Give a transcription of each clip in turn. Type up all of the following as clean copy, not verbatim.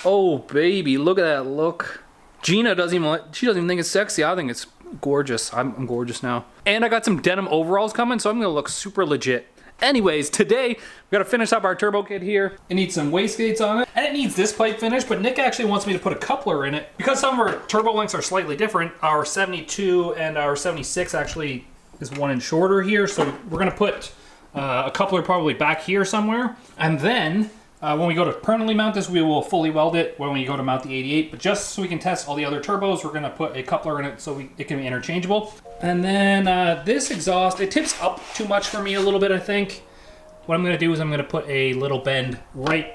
Oh baby, look at that look. Gina doesn't even think it's sexy. I think it's gorgeous. I'm gorgeous now. And I got some denim overalls coming, so I'm gonna look super legit. Anyways, today we gotta finish up our turbo kit here. It needs some wastegates on it, and it needs this pipe finish, but Nick actually wants me to put a coupler in it. Because some of our turbo lengths are slightly different, our 72 and our 76 actually is 1 inch shorter here, so we're gonna put a coupler probably back here somewhere. And then, when we go to permanently mount this, we will fully weld it when we go to mount the 88, but just so we can test all the other turbos, we're gonna put a coupler in it so it can be interchangeable. And then this exhaust, it tips up too much for me a little bit, I think. What I'm gonna do is I'm gonna put a little bend right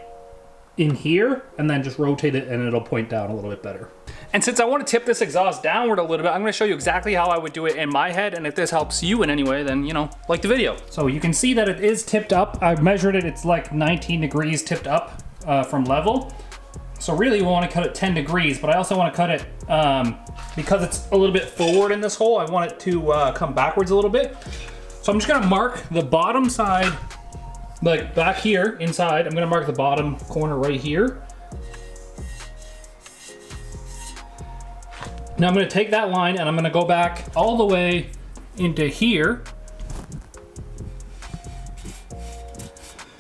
in here and then just rotate it and it'll point down a little bit better. And since I want to tip this exhaust downward a little bit, I'm going to show you exactly how I would do it in my head, and if this helps you in any way, then, you know, like the video. So you can see that it is tipped up. I've measured it, it's like 19 degrees tipped up from level. So really we want to cut it 10 degrees, but I also want to cut it, because it's a little bit forward in this hole, I want it to come backwards a little bit. So I'm just going to mark the bottom side, like back here inside, I'm going to mark the bottom corner right here. Now I'm going to take that line and I'm going to go back all the way into here.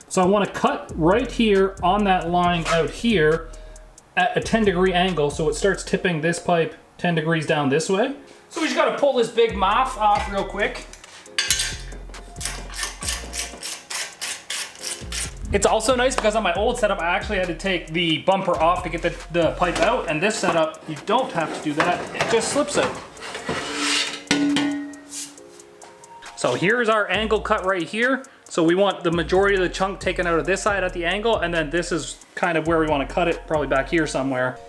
So I want to cut right here on that line out here at a 10-degree angle, so it starts tipping this pipe 10 degrees down this way. So we just got to pull this big mouth off real quick. It's also nice because on my old setup, I actually had to take the bumper off to get the pipe out, and this setup, you don't have to do that, it just slips out. So here's our angle cut right here. So we want the majority of the chunk taken out of this side at the angle, and then this is kind of where we want to cut it, probably back here somewhere.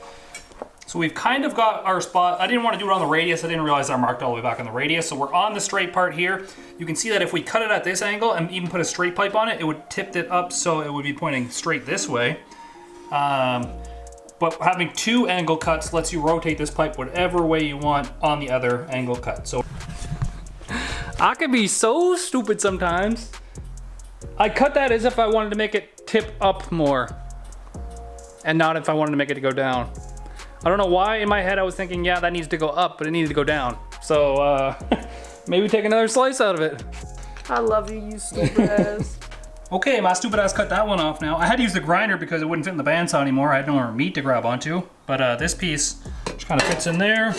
So we've kind of got our spot. I didn't want to do it on the radius. I didn't realize I marked all the way back on the radius. So we're on the straight part here. You can see that if we cut it at this angle and even put a straight pipe on it, it would tip it up so it would be pointing straight this way. But having 2 angle cuts lets you rotate this pipe whatever way you want on the other angle cut. So I can be so stupid sometimes. I cut that as if I wanted to make it tip up more and not if I wanted to make it to go down. I don't know why in my head I was thinking, yeah, that needs to go up, but it needed to go down. So maybe take another slice out of it. I love you, you stupid ass. Okay, my stupid ass cut that one off now. I had to use the grinder because it wouldn't fit in the bandsaw anymore. I had no more meat to grab onto. But this piece just kind of fits in there.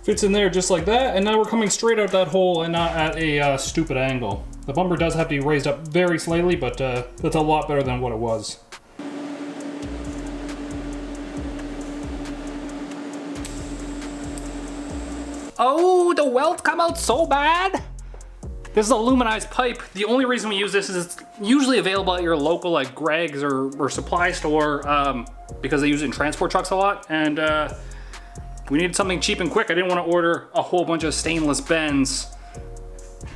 Fits in there just like that. And now we're coming straight out that hole and not at a stupid angle. The bumper does have to be raised up very slightly, but that's a lot better than what it was. Oh, the weld come out so bad. This is a aluminized pipe. The only reason we use this is it's usually available at your local like Greg's or supply store because they use it in transport trucks a lot. And we needed something cheap and quick. I didn't want to order a whole bunch of stainless bends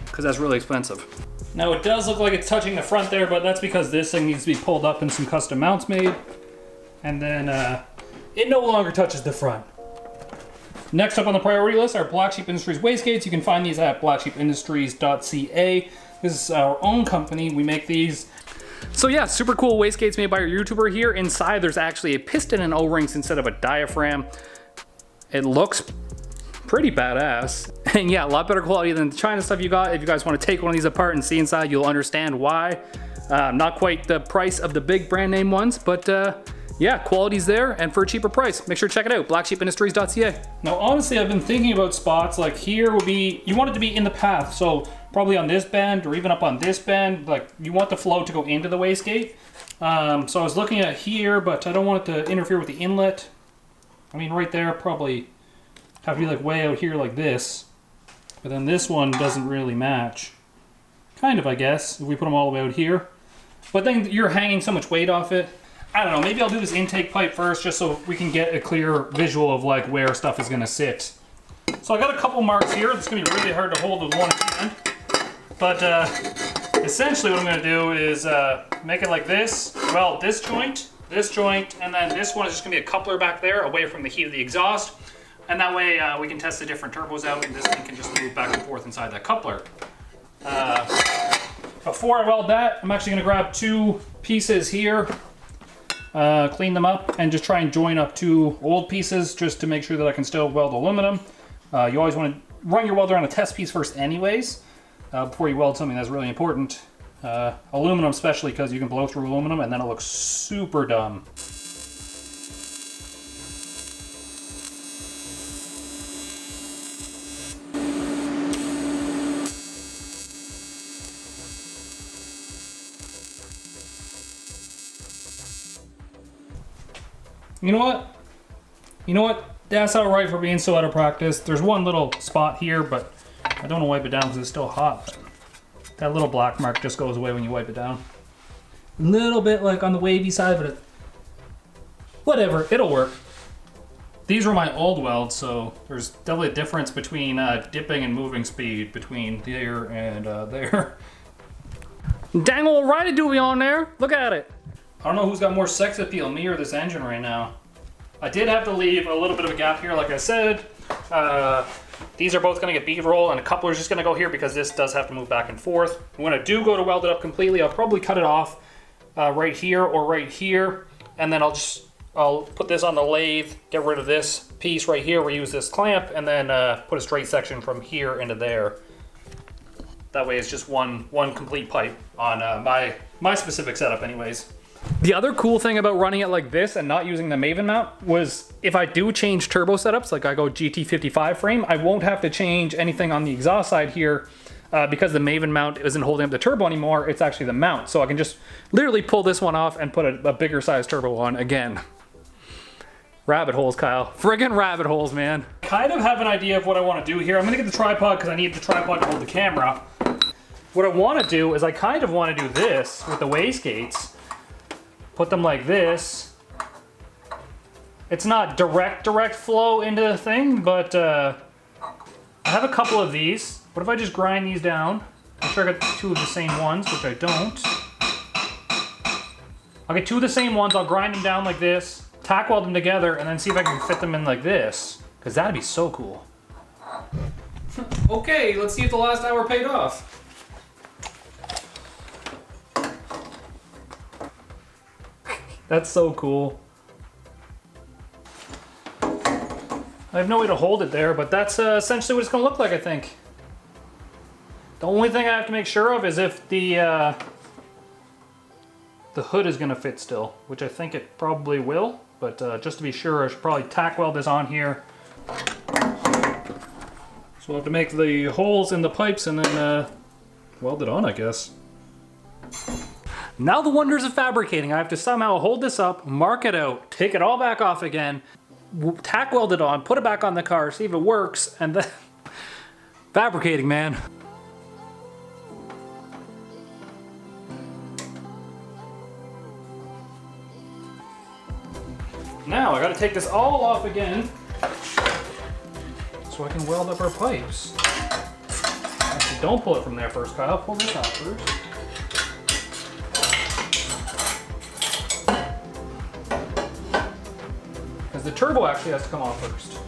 because that's really expensive. Now it does look like it's touching the front there, but that's because this thing needs to be pulled up and some custom mounts made. And then it no longer touches the front. Next up on the priority list are Black Sheep Industries wastegates. You can find these at blacksheepindustries.ca. This is our own company. We make these. So yeah, super cool wastegates made by our YouTuber here. Inside there's actually a piston and O-rings instead of a diaphragm. It looks pretty badass. And yeah, a lot better quality than the China stuff you got. If you guys want to take one of these apart and see inside, you'll understand why. Not quite the price of the big brand name ones, but yeah, quality's there and for a cheaper price. Make sure to check it out, blacksheepindustries.ca. Now, honestly, I've been thinking about spots like here would be, you want it to be in the path. So probably on this bend or even up on this bend, like you want the flow to go into the wastegate. So I was looking at here, but I don't want it to interfere with the inlet. I mean, right there, probably have to be like way out here like this. But then this one doesn't really match. Kind of, I guess, if we put them all the way out here. But then you're hanging so much weight off it. I don't know, maybe I'll do this intake pipe first just so we can get a clear visual of like where stuff is gonna sit. So I got a couple marks here. It's gonna be really hard to hold with one hand. But essentially what I'm gonna do is make it like this. Well, this joint, and then this one is just gonna be a coupler back there away from the heat of the exhaust. And that way we can test the different turbos out and this thing can just move back and forth inside that coupler. Before I weld that, I'm actually gonna grab 2 pieces here. clean them up, and just try and join up two old pieces just to make sure that I can still weld aluminum. You always want to run your welder on a test piece first anyways, before you weld something that's really important. Aluminum especially, because you can blow through aluminum and then it looks super dumb. You know what? You know what? That's alright for being so out of practice. There's one little spot here, but I don't want to wipe it down because it's still hot. That little black mark just goes away when you wipe it down. A little bit like on the wavy side, but whatever, it'll work. These were my old welds, so there's definitely a difference between dipping and moving speed between there and there. Dang old ride-a-doobie on there. Look at it. I don't know who's got more sex appeal, me or this engine right now. I did have to leave a little bit of a gap here, like I said. These are both gonna get bead roll, and a coupler is just gonna go here because this does have to move back and forth. When I do go to weld it up completely, I'll probably cut it off right here or right here, and then I'll put this on the lathe, get rid of this piece right here, reuse this clamp, and then put a straight section from here into there. That way it's just one complete pipe on my specific setup anyways. The other cool thing about running it like this and not using the Maven mount was if I do change turbo setups, like I go GT55 frame, I won't have to change anything on the exhaust side here because the Maven mount isn't holding up the turbo anymore, it's actually the mount. So I can just literally pull this one off and put a bigger size turbo on again. Rabbit holes, Kyle. Friggin' rabbit holes, man. Kind of have an idea of what I want to do here. I'm gonna get the tripod because I need the tripod to hold the camera. What I want to do is I kind of want to do this with the Wastegates. Put them like this. It's not direct flow into the thing, but I have a couple of these. What if I just grind these down? I'm sure I got two of the same ones, which I don't. I'll get two of the same ones, I'll grind them down like this, tack weld them together, and then see if I can fit them in like this. Because that'd be so cool. Okay, let's see if the last hour paid off. That's so cool. I have no way to hold it there, but that's essentially what it's gonna look like, I think. The only thing I have to make sure of is if the hood is gonna fit still, which I think it probably will, but just to be sure, I should probably tack weld this on here. So I'll have to make the holes in the pipes and then weld it on, I guess. Now the wonders of fabricating. I have to somehow hold this up, mark it out, take it all back off again, tack weld it on, put it back on the car, see if it works, and then fabricating, man. Now I gotta take this all off again so I can weld up our pipes. Actually, don't pull it from there first, Kyle. Pull this out first. The turbo actually has to come off first.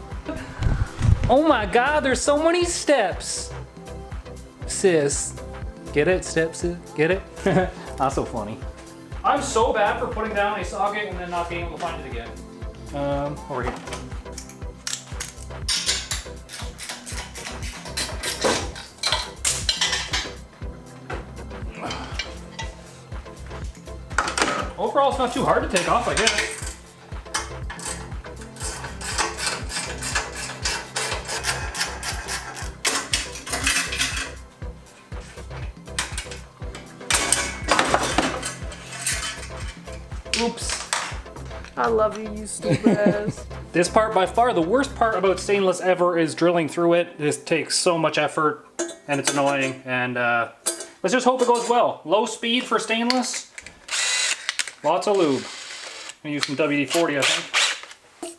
Oh my god, there's so many steps. Sis. Get it? Steps, sis? Get it? Not so funny. I'm so bad for putting down a socket and then not being able to find it again. Over here. Overall, it's not too hard to take off, I guess. Oops. I love you, you stupid ass. This part, by far, the worst part about stainless ever is drilling through it. This takes so much effort, and it's annoying, and let's just hope it goes well. Low speed for stainless. Lots of lube. I'm gonna use some WD-40, I think.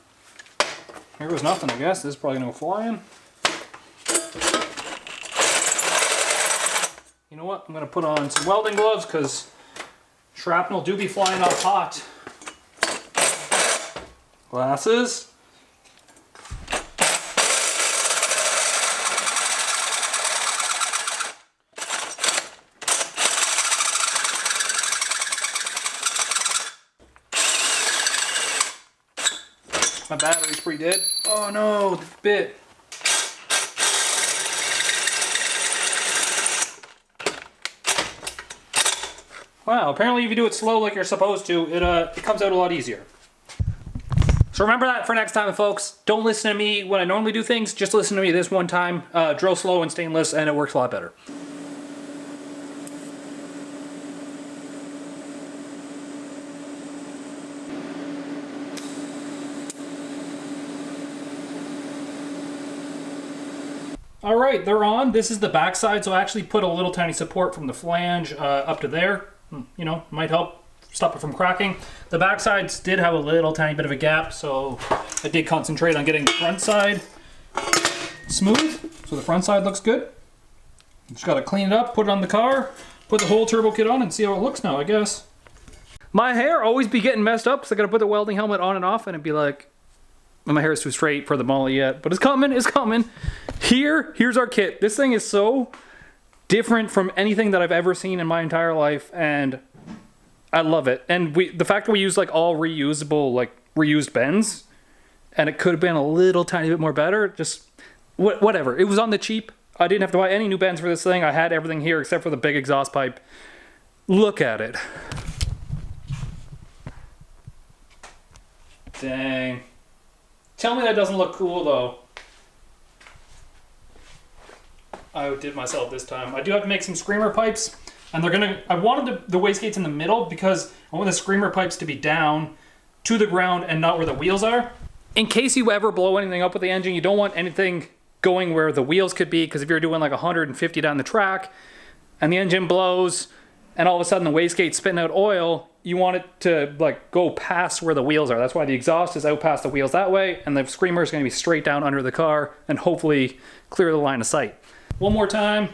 Here goes nothing, I guess. This is probably gonna go flying. You know what? I'm gonna put on some welding gloves, because shrapnel do be flying off hot. Glasses. My battery's pretty dead. Oh no, the bit. Wow, apparently if you do it slow like you're supposed to, it comes out a lot easier. So remember that for next time, folks. Don't listen to me when I normally do things. Just listen to me this one time. Drill slow and stainless, and it works a lot better. All right, they're on. This is the backside, so I actually put a little tiny support from the flange up to there. You know, might help stop it from cracking. The backsides did have a little tiny bit of a gap, so I did concentrate on getting the front side smooth. So the front side looks good. Just gotta clean it up, put it on the car, put the whole turbo kit on, and see how it looks now, I guess. My hair always be getting messed up, so I gotta put the welding helmet on and off, and it'd be like, my hair is too straight for the molly yet, but it's coming, it's coming. Here's our kit. This thing is so different from anything that I've ever seen in my entire life, and I love it. And the fact that we use like all reusable, like reused bends, and it could have been a little tiny bit more better, just whatever. It was on the cheap. I didn't have to buy any new bends for this thing. I had everything here except for the big exhaust pipe. Look at it. Dang. Tell me that doesn't look cool though. I outdid myself this time. I do have to make some screamer pipes, and I wanted the wastegates in the middle because I want the screamer pipes to be down to the ground and not where the wheels are. In case you ever blow anything up with the engine, you don't want anything going where the wheels could be, because if you're doing like 150 down the track and the engine blows and all of a sudden the wastegate's spitting out oil, you want it to like go past where the wheels are. That's why the exhaust is out past the wheels that way, and the screamer is going to be straight down under the car and hopefully clear the line of sight. One more time.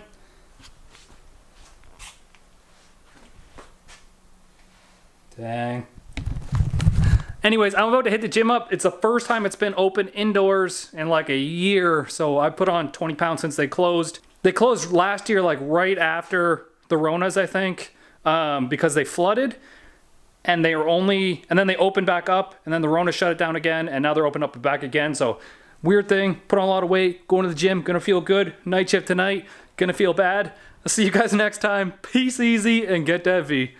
Dang. Anyways, I'm about to hit the gym up. It's the first time it's been open indoors in like a year, so I put on 20 pounds since they closed. They closed last year, like right after the Ronas, I think, because they flooded. And then they opened back up, and then the Rona shut it down again, and now they're open up back again. So weird thing, put on a lot of weight, going to the gym, gonna feel good. Night shift tonight, gonna feel bad. I'll see you guys next time. Peace easy and get that V.